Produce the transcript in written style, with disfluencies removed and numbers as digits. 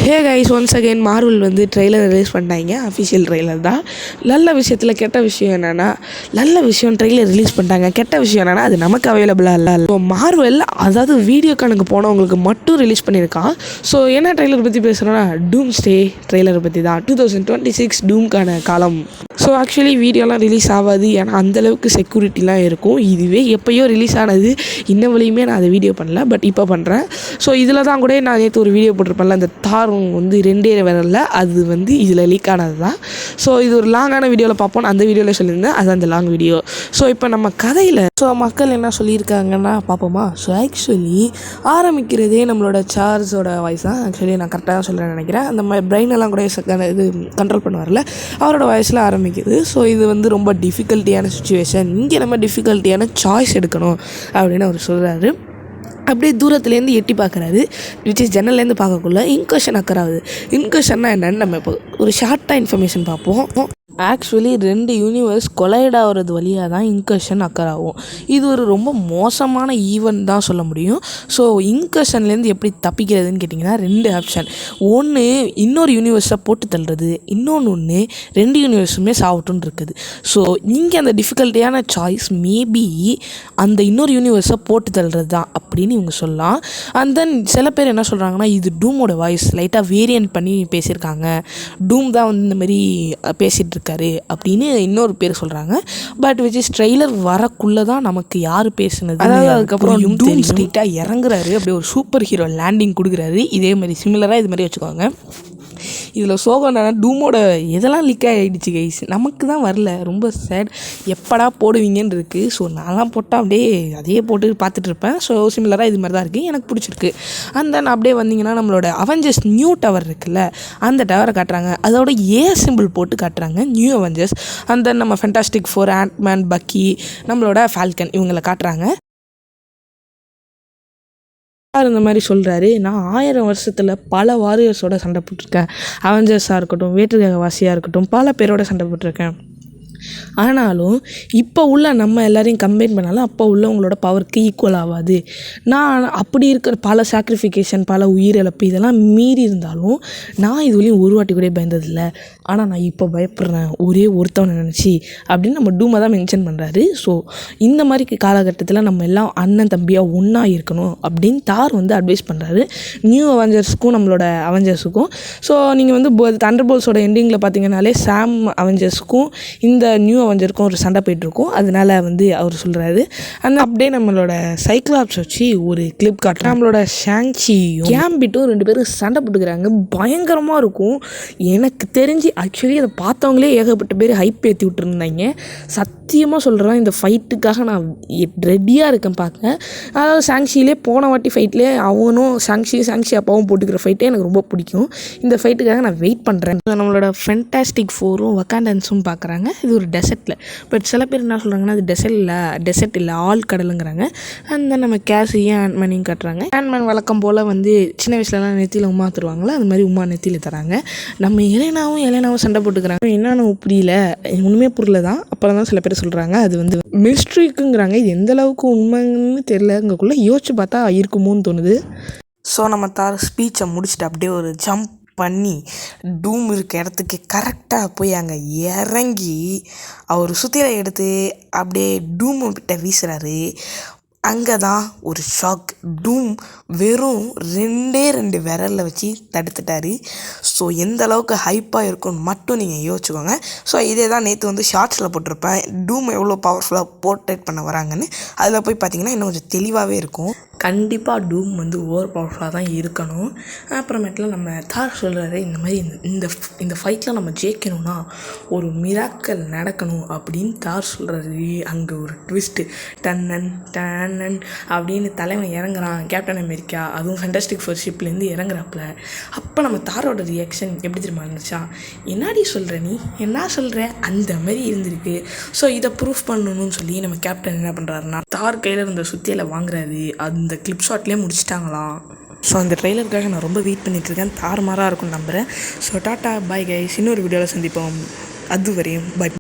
Hey guys, once again Marvel வந்து trailer release பண்ணிட்டாங்க. Official trailer தான். நல்ல விஷயத்தில் கெட்ட விஷயம் என்னென்னா, நல்ல விஷயம் ட்ரெய்லர் ரிலீஸ் பண்ணிட்டாங்க. கெட்ட விஷயம் என்னென்னா அது நமக்கு அவைலபிளாக இல்லை. ஸோ மார்வல் அதாவது வீடியோ கணக்கு போனவங்களுக்கு மட்டும் ரிலீஸ் பண்ணியிருக்கான். ஸோ என்ன ட்ரெய்லர் பற்றி பேசுகிறோன்னா, டூம் ஸ்டே ட்ரெய்லரை பற்றி தான். 2026 டூம்க்கான காலம். ஸோ ஆக்சுவலி வீடியோலாம் ரிலீஸ் ஆகாது, ஏன்னா அந்தளவுக்கு செக்யூரிட்டிலாம் இருக்கும். இதுவே எப்போயோ ரிலீஸ் ஆனது, இன்ன வழியுமே நான் அதை வீடியோ பண்ணல, பட் இப்போ பண்ணுறேன். ஸோ இதில் தான் கூட நான் நேற்று ஒரு வீடியோ போட்டிருப்பேன்ல, அந்த தாரும் வந்து 2 வரல, அது வந்து இதில் லீக் ஆனது தான். ஸோ இது ஒரு லாங்கான வீடியோவில் பார்ப்போம், அந்த வீடியோவில் சொல்லியிருந்தேன், அது அந்த லாங் வீடியோ. ஸோ இப்போ நம்ம கதையில் மக்கள் என்ன சொல்லியிருக்காங்கன்னா பார்ப்போமா. ஸோ ஆக்சுவலி ஆரம்பிக்கிறதே நம்மளோட சார்ஸோட வாய்ஸ் தான். ஆக்சுவலி நான் கரெக்டாக தான் சொல்கிறேன்னு நினைக்கிறேன். அந்த பிரெயின் எல்லாம் கூட இது கண்ட்ரோல் பண்ண வரல, அவரோட வாய்ஸில் ஆரம்பிக்குது. ஸோ இது வந்து ரொம்ப டிஃபிகல்ட்டியான சுச்சுவேஷன், இங்கே நம்ம டிஃபிகல்ட்டியான சாய்ஸ் எடுக்கணும் அப்படின்னு அவர் சொல்கிறாரு. அப்படியே தூரத்துலேருந்து எட்டி பார்க்குறாரு, விச் இஸ் ஜன்னல்லேருந்து பார்க்கக்குள்ள இன்கர்ஷன் அக்கறாகுது. இன்கர்ஷன்னா என்னென்னு நம்ம இப்போ ஒரு ஷார்ட்டாக இன்ஃபர்மேஷன் பார்ப்போம். ஆக்சுவலி 2 யூனிவர்ஸ் கொலைட் ஆகிறது வழியாக தான் இன்கர்ஷன் அக்கர் ஆகும். இது ஒரு ரொம்ப மோசமான ஈவெண்ட் தான் சொல்ல முடியும். ஸோ இன்கர்ஷன்லேருந்து எப்படி தப்பிக்கிறதுன்னு கேட்டிங்கன்னா 2 ஆப்ஷன். ஒன்று இன்னொரு யூனிவர்ஸை போட்டு தள்ளுறது, இன்னொன்று 2 யூனிவர்ஸுமே சாப்பிட்டுன்னு இருக்குது. ஸோ இங்கே அந்த டிஃபிகல்ட்டியான சாய்ஸ் மேபி அந்த இன்னொரு யூனிவர்ஸை போட்டு தள்ளுறது தான் அப்படின்னு இவங்க சொல்லலாம். அண்ட் தென் சில பேர் என்ன சொல்கிறாங்கன்னா, இது டூமோட வாய்ஸ் லைட்டாக வேரியன்ட் பண்ணி பேசியிருக்காங்க, டூம் தான் வந்து இந்த மாதிரி பேசிகிட்டு இருக்காரு அப்படின்னு இன்னொரு பேர் சொல்கிறாங்க. பட் விச் இஸ் ட்ரெய்லர் வரக்குள்ளே தான் நமக்கு யார் பேசுனது, அதாவது அதுக்கப்புறம் டூம் ஸ்ட்ரீட்டாக இறங்குறாரு, அப்படியே ஒரு சூப்பர் ஹீரோ லேண்டிங் கொடுக்குறாரு. இதே மாதிரி சிமிலராக இது மாதிரி வச்சுக்கோங்க. இதில் சோகம் என்னன்னா, டூமோட எதெல்லாம் லீக் ஆகிடுச்சு கைஸ், நமக்கு தான் வரல. ரொம்ப சேட், எப்படா போடுவீங்கன்னு இருக்குது. ஸோ நான்லாம் போட்டால் அப்படியே அதையே போட்டு பார்த்துட்டு இருப்பேன். ஸோ சிமிலராக இது மாதிரி தான் இருக்குது, எனக்கு பிடிச்சிருக்கு. அண்ட் தென் அப்படியே வந்தீங்கன்னா நம்மளோட அவெஞ்சர்ஸ் நியூ டவர் இருக்குல்ல, அந்த டவரை காட்டுறாங்க, அதோட சிம்பிள் போட்டு காட்டுறாங்க, நியூ அவெஞ்சர்ஸ். அண்ட் தென் நம்ம ஃபென்டாஸ்டிக் ஃபோர், ஆண்ட்மேன், பக்கி, நம்மளோட ஃபால்கன், இவங்களை காட்டுறாங்க. இந்த மாதிரி சொல்கிறாரு, நான் 1000 வருஷத்தில் பல வாரியர்ஸோட சண்டை போட்டிருக்கேன், அவெஞ்சர்ஸாக இருக்கட்டும், வேற்றுகிரகவாசியாக இருக்கட்டும், பல பேரோட சண்டை போட்டிருக்கேன். ஆனாலும் இப்போ உள்ள நம்ம எல்லாரையும் கம்பைன் பண்ணாலும் அப்போ உள்ளவங்களோட பவருக்கு ஈக்குவல் ஆகாது. நான் அப்படி இருக்கிற பல சாக்ரிஃபிகேஷன், பல உயிரிழப்பு இதெல்லாம் மீறி இருந்தாலும் நான் இதுவரையும் ஒரு வாட்டி கூட பயந்ததில்லை. ஆனால் நான் இப்போ பயப்படுறேன் ஒரே ஒருத்தவனை நினச்சி அப்படின்னு நம்ம டூமை தான் மென்ஷன் பண்ணுறாரு. ஸோ இந்த மாதிரி காலகட்டத்தில் நம்ம எல்லாம் அண்ணன் தம்பியாக ஒன்றா இருக்கணும் அப்படின்னு தார் வந்து அட்வைஸ் பண்ணுறாரு நியூ அவெஞ்சர்ஸுக்கும் நம்மளோட அவெஞ்சர்ஸுக்கும். ஸோ நீங்கள் வந்து தண்டர்போல்ட்ஸோட எண்டிங்கில் பார்த்தீங்கன்னாலே சாம் அவெஞ்சர்ஸுக்கும் இந்த நியூ அவெஞ்சருக்கும் ஒரு சண்டை போயிட்டுருக்கும். அதனால வந்து அவர் சொல்கிறாரு. அந்த அப்படியே நம்மளோட சைக்ளாப்ஸ் வச்சு ஒரு கிளிப் காட்டுறோம். நம்மளோட ஷாங்சியும் கேம்பிட்டும் 2 பேரும் சண்டை போட்டுக்கிறாங்க, பயங்கரமாக இருக்கும். எனக்கு தெரிஞ்சு ஆக்சுவலி அதை பார்த்தவங்களே ஏகப்பட்ட பேர் ஹைப் ஏற்றி விட்டுருந்தாங்க. சத்தியமாக சொல்கிறேன், இந்த ஃபைட்டுக்காக நான் ரெடியாக இருக்கேன் பார்க்க. அதாவது ஷாங்சிலே போன வாட்டி ஃபைட்லேயே அவனும் ஷாங்சி அப்பாவும் போட்டுக்கிற ஃபைட்டே எனக்கு ரொம்ப பிடிக்கும். இந்த ஃபைட்டுக்காக நான் வெயிட் பண்ணுறேன். நம்மளோட ஃபென்டாஸ்டிக் ஃபோரும் வக்காண்டன்ஸும் பார்க்குறாங்க. இது ஒரு டெசர்ட்டில், பட் சில பேர் என்ன சொல்கிறாங்கன்னா அது டெசர்ட் இல்லை ஆள் கடலுங்கிறாங்க. அந்த நம்ம கேஸையும் ஆண்ட்மேனையும் காட்டுறாங்க. ஆண்ட்மேன் வழக்கம் போல் வந்து சின்ன வயசுலலாம் நெத்தியில் உமா தருவாங்களா, அது மாதிரி உமா நெத்தியில் தராங்க. நம்ம எலேனாவும் சண்டை போட்டுக்கிறாங்க. என்னன்னு புரியல, ஒன்றுமே புரியல தான். அப்புறம் தான் சில பேர் சொல்கிறாங்க அது வந்து மிஸ்ட்ரிக்குங்கிறாங்க. இது எந்த அளவுக்கு உண்மைன்னு தெரியலங்கக்குள்ளே யோசிச்சு பார்த்தா இருக்குமோன்னு தோணுது. ஸோ நம்ம தார் ஸ்பீச்சை முடிச்சுட்டு அப்படியே ஒரு ஜம்ப் பண்ணி டூம் இருக்க இடத்துக்கு கரெக்டாக போய் அங்கே இறங்கி அவர் சுத்திரை எடுத்து அப்படியே டூம் கிட்ட வீசுகிறாரு. அங்கே தான் ஒரு ஷாக், டூம் வெறும் 2 விரலில் வச்சு தடுத்துட்டாரு. ஸோ எந்த அளவுக்கு ஹைப்பாக இருக்கும்னு மட்டும் நீங்கள் யோசிச்சுக்கோங்க. ஸோ இதே தான் நேற்று வந்து ஷார்ட்ஸில் போட்டிருப்பேன், டூம் எவ்வளோ பவர்ஃபுல்லாக போர்ட்ரேட் பண்ண வராங்கன்னு. அதில் போய் பார்த்தீங்கன்னா இன்னும் கொஞ்சம் தெளிவாகவே இருக்கும். கண்டிப்பாக டூம் வந்து ஓவர் பவர்ஃபுல்லாக தான் இருக்கணும். அப்புறமேட்டில் நம்ம தார் சொல்கிறாரு, இந்த மாதிரி இந்த ஃபைட்டில் நம்ம ஜெயிக்கணும்னா ஒரு மிராக்கல் நடக்கணும் அப்படின்னு தார் சொல்கிறாரு. அங்கே ஒரு ட்விஸ்ட்டு, டன்னன் அப்படின்னு தலைவன் இறங்குறான், கேப்டன் அமெரிக்கா, அதுவும் ஃபென்டாஸ்டிக் ஃபோர் ஷிப்லேருந்து இறங்குறாப்புல. அப்போ நம்ம தாரோட ரியாக்ஷன் எப்படி தெரியுமா இருந்துச்சா, என்னாடி சொல்கிற நீ, என்ன சொல்கிற, அந்த மாதிரி இருந்திருக்கு. ஸோ இதை ப்ரூஃப் பண்ணணும்னு சொல்லி நம்ம கேப்டன் என்ன பண்ணுறாருன்னா தார் கையில் இருந்த சுத்தியில் வாங்குறாரு. அந்த கிளிப் ஷாட்லேயே முடிச்சிட்டாங்களாம். ஸோ அந்த ட்ரெய்லருக்காக நான் ரொம்ப வெயிட் பண்ணிகிட்ருக்கேன். தாறுமாறாக இருக்கும்னு நம்புகிறேன். ஸோ டாட்டா, பாய் கைஸ், இன்னொரு வீடியோவில் சந்திப்போம். அது வரையும் பை.